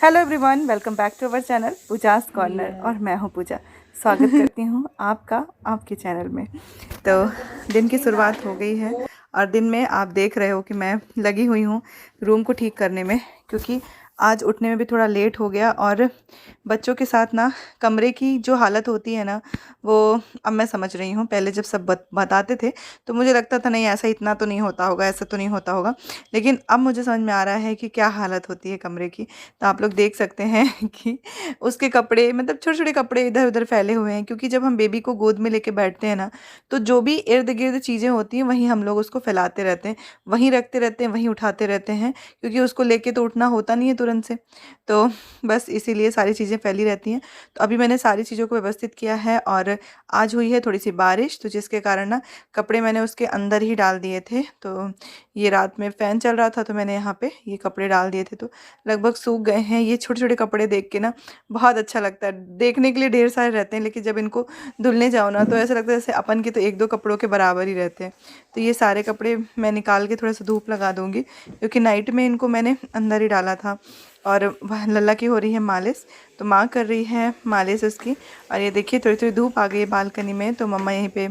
Hello everyone, welcome back to our channel Pooja's corner. और मैं हूं पूजा। स्वागत करती हूं आपका आपके चैनल में। तो दिन की शुरुआत हो गई है और दिन में आप देख रहे हो कि मैं लगी हुई हूं रूम को ठीक करने में, क्योंकि आज उठने में भी थोड़ा लेट हो गया। और बच्चों के साथ ना कमरे की जो हालत होती है ना, वो अब मैं समझ रही हूँ। पहले जब सब बताते थे तो मुझे लगता था नहीं, ऐसा इतना तो नहीं होता होगा, ऐसा तो नहीं होता होगा। लेकिन अब मुझे समझ में आ रहा है कि क्या हालत होती है कमरे की। तो आप लोग देख सकते हैं कि उसके कपड़े, मतलब छोटे छोटे कपड़े इधर उधर फैले हुए हैं। क्योंकि जब हम बेबी को गोद में लेके बैठते हैं ना, तो जो भी इर्द गिर्द चीज़ें होती हैं वहीं हम लोग उसको फैलाते रहते हैं, वहीं रखते रहते हैं, वहीं उठाते रहते हैं, क्योंकि उसको लेके तो उठना होता नहीं है तुरंत से। तो बस इसीलिए सारी चीज़ें फैली रहती हैं। तो अभी मैंने सारी चीज़ों को व्यवस्थित किया है। और आज हुई है थोड़ी सी बारिश, तो जिसके कारण ना कपड़े मैंने उसके अंदर ही डाल दिए थे। तो ये रात में फ़ैन चल रहा था तो मैंने यहाँ पे ये कपड़े डाल दिए थे, तो लगभग सूख गए हैं। ये छोटे छोटे कपड़े देख के ना बहुत अच्छा लगता है। देखने के लिए ढेर सारे रहते हैं, लेकिन जब इनको धुलने जाओ ना तो ऐसा लगता है जैसे अपन के तो एक दो कपड़ों के बराबर ही रहते हैं। तो ये सारे कपड़े मैं निकाल के थोड़ा सा धूप लगा दूंगी, क्योंकि नाइट में इनको मैंने अंदर ही डाला था। और लल्ला की हो रही है मालिश, तो माँ कर रही है मालिश उसकी। और ये देखिए थोड़ी थोड़ी धूप आ गई है बालकनी में, तो मम्मा यहीं पे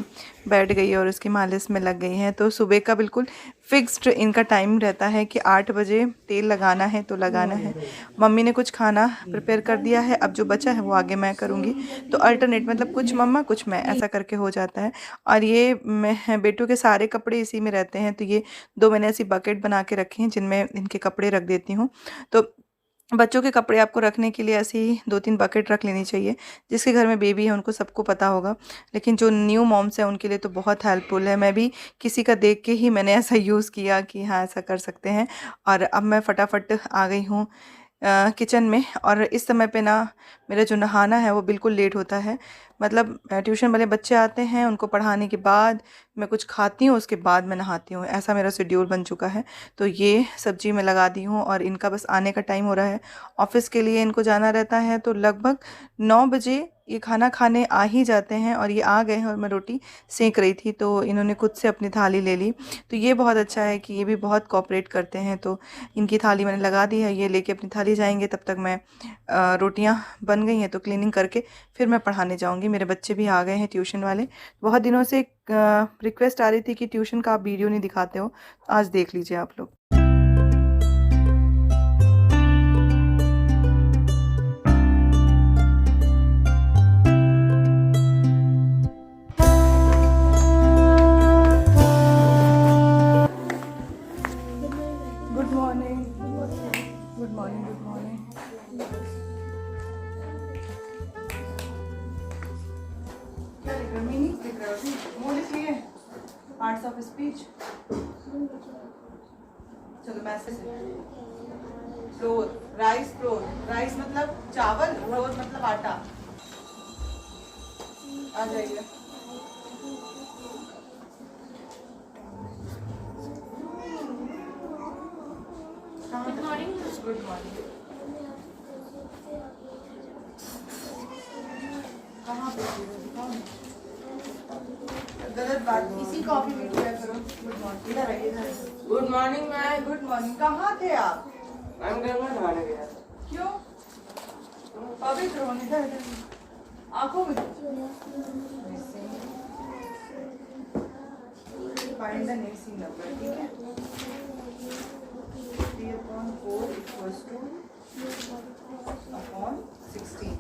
बैठ गई है और उसकी मालिश में लग गई हैं। तो सुबह का बिल्कुल फिक्स्ड इनका टाइम रहता है कि 8 बजे तेल लगाना है तो लगाना है। मम्मी ने कुछ खाना प्रिपेयर कर दिया है, अब जो बचा है वो आगे मैं करूँगी। तो अल्टरनेट, मतलब कुछ मम्मा कुछ मैं, ऐसा करके हो जाता है। और ये मैं बेटू के सारे कपड़े इसी में रहते हैं, तो ये 2 मैंने ऐसी बकेट बना के रखे हैं जिनमें इनके कपड़े रख देती हूँ। तो बच्चों के कपड़े आपको रखने के लिए ऐसे ही 2-3 बकेट रख लेनी चाहिए। जिसके घर में बेबी है उनको सबको पता होगा, लेकिन जो न्यू मॉम्स हैं उनके लिए तो बहुत हेल्पफुल है। मैं भी किसी का देख के ही मैंने ऐसा यूज़ किया कि हाँ, ऐसा कर सकते हैं। और अब मैं फटाफट आ गई हूँ किचन में। और इस समय पे ना मेरा जो नहाना है वो बिल्कुल लेट होता है। मतलब ट्यूशन वाले बच्चे आते हैं, उनको पढ़ाने के बाद मैं कुछ खाती हूँ, उसके बाद मैं नहाती हूँ। ऐसा मेरा शेड्यूल बन चुका है। तो ये सब्जी मैं लगा दी हूँ और इनका बस आने का टाइम हो रहा है। ऑफिस के लिए इनको जाना रहता है, तो लगभग 9 बजे ये खाना खाने आ ही जाते हैं। और ये आ गए हैं और मैं रोटी सेक रही थी तो इन्होंने खुद से अपनी थाली ले ली। तो ये बहुत अच्छा है कि ये भी बहुत कोऑपरेट करते हैं। तो इनकी थाली मैंने लगा दी है, ये लेके अपनी थाली जाएंगे। तब तक मैं रोटियां बन गई हैं तो क्लीनिंग करके फिर मैं पढ़ाने जाऊंगी। मेरे बच्चे भी आ गए हैं ट्यूशन वाले। बहुत दिनों से रिक्वेस्ट आ रही थी कि ट्यूशन का आप वीडियो नहीं दिखाते हो, तो आज देख लीजिए आप लोग। Good morning, good morning, good morning. क्या लिख रहे हो? मीनिंग्स लिख रहे हो अभी? वो लिख लिए पार्ट्स ऑफ स्पीच। चलो message. Floor, rice flour. Rice मतलब चावल, फ्लोर मतलब आटा। आ जाइए। Good morning. Good morning. कहाँ पे गलत बात, इसी कॉफी में किया करो। Good morning. इधर आइए, इधर। Good morning ma'am. Good morning. कहाँ थे आप? मैम घर में नहाने गया। क्यों? पवित्र होने, इधर इधर आंखों में फाइंड द नेक्स्ट नंबर, ठीक है? 3/4 इक्वल्स टू अपॉन 16।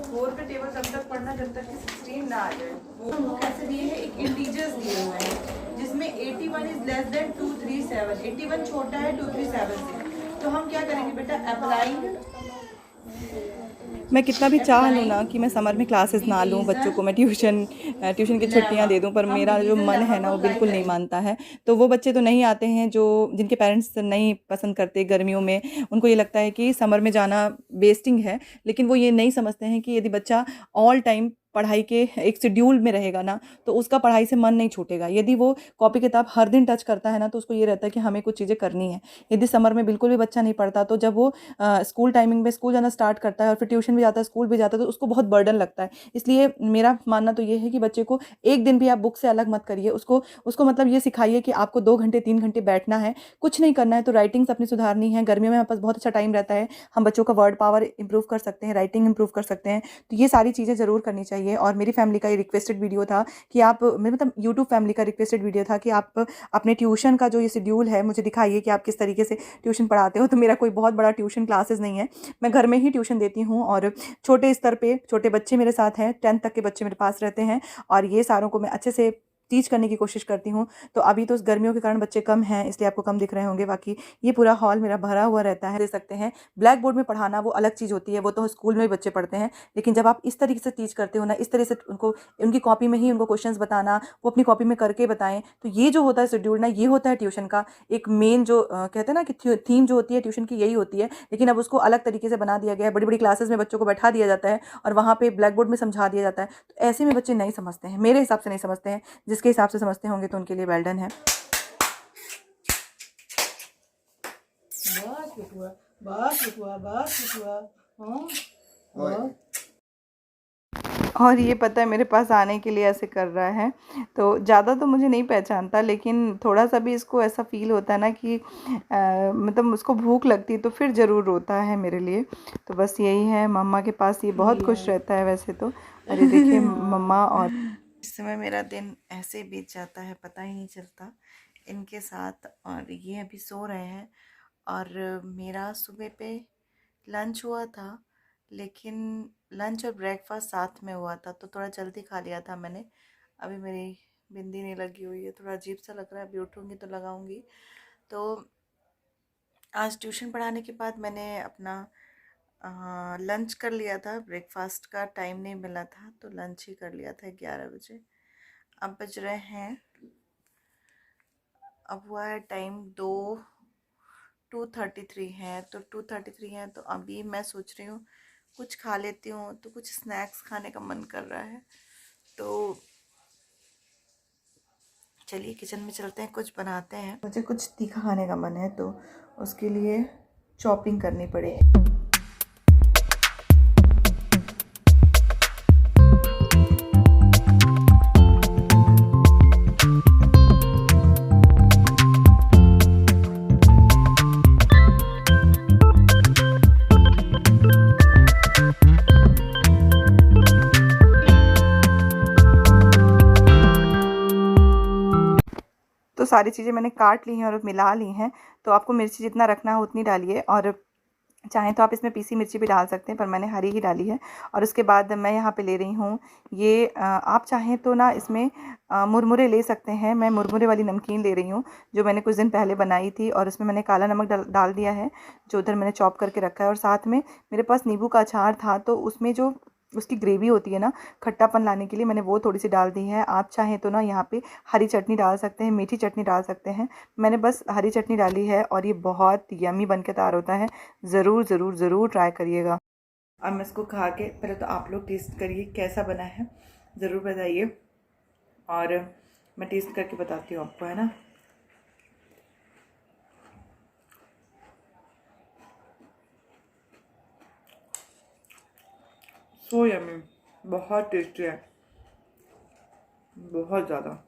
4 पे टेबल तब तक पढ़ना जब तक कि 16 ना आ जाए। वो कैसे दिए हैं? एक इंटीजर्स दिए हुए हैं जिसमें 81 इज लेस देन 237। 81 छोटा है 237 से। तो हम क्या करेंगे बेटा? अप्लाइंग। मैं कितना भी चाह लूँ ना कि मैं समर में क्लासेस ना लूँ, बच्चों को मैं ट्यूशन की छुट्टियाँ दे दूँ, पर मेरा जो मन है ना वो बिल्कुल नहीं मानता है। तो वो बच्चे तो नहीं आते हैं जो जिनके पेरेंट्स नहीं पसंद करते गर्मियों में। उनको ये लगता है कि समर में जाना वेस्टिंग है, लेकिन वो ये नहीं समझते हैं कि यदि बच्चा ऑल टाइम पढ़ाई के एक शेड्यूल में रहेगा ना, तो उसका पढ़ाई से मन नहीं छूटेगा। यदि वो कॉपी किताब हर दिन टच करता है ना, तो उसको ये रहता है कि हमें कुछ चीज़ें करनी है। यदि समर में बिल्कुल भी बच्चा नहीं पढ़ता, तो जब वो स्कूल टाइमिंग में स्कूल जाना स्टार्ट करता है और फिर ट्यूशन भी जाता है, स्कूल भी जाता है, तो उसको बहुत बर्डन लगता है। इसलिए मेरा मानना तो ये है कि बच्चे को एक दिन भी आप बुक से अलग मत करिए। उसको उसको मतलब ये सिखाइए कि आपको 2 घंटे 3 घंटे बैठना है, कुछ नहीं करना है। तो राइटिंग्स अपनी सुधारनी है। गर्मियों में हमारे पास बहुत अच्छा टाइम रहता है, हम बच्चों का वर्ड पावर इंप्रूव कर सकते हैं, राइटिंग इंप्रूव कर सकते हैं। तो ये सारी चीज़ें ज़रूर करनी चाहिए। और मेरी फैमिली का ये रिक्वेस्टेड वीडियो था कि आप मतलब यूट्यूब फैमिली का रिक्वेस्टेड वीडियो था कि आप अपने ट्यूशन का जो ये शेड्यूल है मुझे दिखाइए कि आप किस तरीके से ट्यूशन पढ़ाते हो। तो मेरा कोई बहुत बड़ा ट्यूशन क्लासेस नहीं है, मैं घर में ही ट्यूशन देती हूँ। और छोटे स्तर पे छोटे बच्चे मेरे साथ हैं, 10th तक के बच्चे मेरे पास रहते हैं, और ये सारों को मैं अच्छे से टीच करने की कोशिश करती हूँ। तो अभी तो गर्मियों के कारण बच्चे कम हैं, इसलिए आपको कम दिख रहे होंगे, बाकी ये पूरा हॉल मेरा भरा हुआ रहता है। दे सकते हैं ब्लैक बोर्ड में पढ़ाना वो अलग चीज़ होती है, वो तो स्कूल में भी बच्चे पढ़ते हैं। लेकिन जब आप इस तरीके से टीच करते हो ना, इस तरह से उनको उनकी कॉपी में ही उनको क्वेश्चंस बताना, वो अपनी कॉपी में करके बताएं, तो ये जो होता है शेड्यूल ना, ये होता है ट्यूशन का एक मेन जो कहते हैं ना कि थीम जो होती है ट्यूशन की यही होती है। लेकिन अब उसको अलग तरीके से बना दिया गया है, बड़ी बड़ी क्लासेस में बच्चों को बैठा दिया जाता है और वहाँ पे ब्लैक बोर्ड में समझा दिया जाता है। तो ऐसे में बच्चे नहीं समझते हैं, मेरे हिसाब से नहीं समझते हैं। जिसके हिसाब से समझते होंगे तो उनके लिए वेल डन है। बस बटुआ, बस बटुआ, बस बटुआ। हाँ और ये पता है मेरे पास आने के लिए ऐसे कर रहा है। तो ज़्यादा तो मुझे नहीं पहचानता, लेकिन थोड़ा सा भी इसको ऐसा फ़ील होता है ना कि मतलब उसको भूख लगती है तो फिर ज़रूर रोता है मेरे लिए। तो बस यही है, मम्मा के पास ये बहुत खुश रहता है वैसे तो। अरे देखिए मम्मा, और इस समय मेरा दिन ऐसे बीत जाता है पता ही नहीं चलता इनके साथ। और ये अभी सो रहे हैं, और मेरा सुबह पे लंच हुआ था, लेकिन लंच और ब्रेकफास्ट साथ में हुआ था, तो थोड़ा जल्दी खा लिया था मैंने। अभी मेरी बिंदी नहीं लगी हुई है, थोड़ा अजीब सा लग रहा है, अभी उठूँगी तो लगाऊंगी। तो आज ट्यूशन पढ़ाने के बाद मैंने अपना लंच कर लिया था, ब्रेकफास्ट का टाइम नहीं मिला था, तो लंच ही कर लिया था 11 बजे। अब बज रहे हैं, अब हुआ है टाइम 2:33 है, तो 2:33 है, तो अभी मैं सोच रही हूँ कुछ खा लेती हूँ। तो कुछ स्नैक्स खाने का मन कर रहा है, तो चलिए किचन में चलते हैं, कुछ बनाते हैं। मुझे कुछ तीखा खाने का मन है, तो उसके लिए चॉपिंग करनी पड़ेगी। तो सारी चीज़ें मैंने काट ली हैं और मिला ली हैं। तो आपको मिर्ची जितना रखना है उतनी डालिए, और चाहें तो आप इसमें पीसी मिर्ची भी डाल सकते हैं, पर मैंने हरी ही डाली है। और उसके बाद मैं यहाँ पे ले रही हूँ ये आप चाहें तो ना इसमें मुरमुरे ले सकते हैं। मैं मुरमुरे वाली नमकीन ले रही हूँ, जो मैंने कुछ दिन पहले बनाई थी, और उसमें मैंने काला नमक डाल दिया है, जो उधर मैंने चॉप करके रखा है। और साथ में मेरे पास नींबू का अचार था, तो उसमें जो उसकी ग्रेवी होती है ना, खट्टापन लाने के लिए मैंने वो थोड़ी सी डाल दी है। आप चाहें तो ना यहाँ पे हरी चटनी डाल सकते हैं, मीठी चटनी डाल सकते हैं। मैंने बस हरी चटनी डाली है, और ये बहुत यमी बन के तैयार होता है। ज़रूर ज़रूर ज़रूर ट्राई करिएगा। और मैं इसको खा के, पहले तो आप लोग टेस्ट करिए कैसा बना है, ज़रूर बताइए, और मैं टेस्ट करके बताती हूँ आपको, है ना। सो यमी, बहुत टेस्टी है, बहुत ज़्यादा।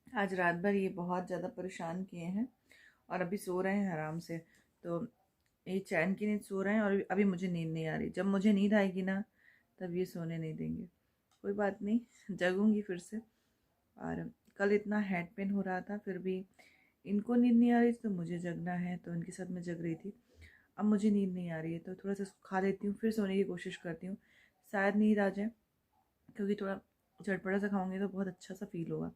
आज रात भर ये बहुत ज़्यादा परेशान किए हैं, और अभी सो रहे हैं आराम से। तो ये चैन की नींद सो रहे हैं, और अभी मुझे नींद नहीं आ रही। जब मुझे नींद आएगी ना, तब ये सोने नहीं देंगे। कोई बात नहीं, जगूंगी फिर से। और कल इतना हेड पेन हो रहा था, फिर भी इनको नींद नहीं आ रही थी, तो मुझे जगना है, तो इनके साथ मैं जग रही थी। अब मुझे नींद नहीं आ रही है, तो थोड़ा सा खा लेती हूँ, फिर सोने की कोशिश करती हूँ, शायद नींद आ जाए, क्योंकि थोड़ा चटपटा सा खाऊंगी तो बहुत अच्छा सा फील होगा।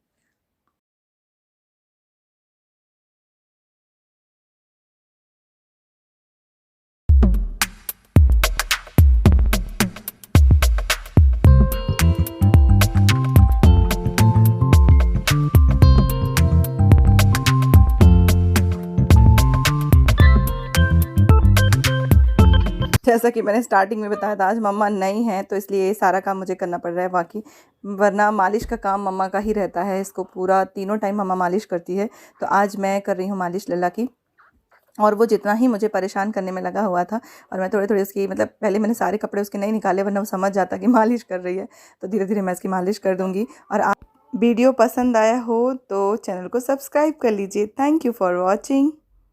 जैसा कि मैंने स्टार्टिंग में बताया था, आज मम्मा नहीं है तो इसलिए ये सारा काम मुझे करना पड़ रहा है। बाकी वरना मालिश का काम मम्मा का ही रहता है, इसको पूरा तीनों टाइम मम्मा मालिश करती है। तो आज मैं कर रही हूँ मालिश लल्ला की, और वो जितना ही मुझे परेशान करने में लगा हुआ था, और मैं थोड़े थोड़े उसकी मतलब पहले मैंने सारे कपड़े उसके नहीं निकाले, वरना वो समझ जाता कि मालिश कर रही है। तो धीरे धीरे मैं इसकी मालिश कर दूँगी। और आप वीडियो पसंद आया हो तो चैनल को सब्सक्राइब कर लीजिए। Thank you for watching.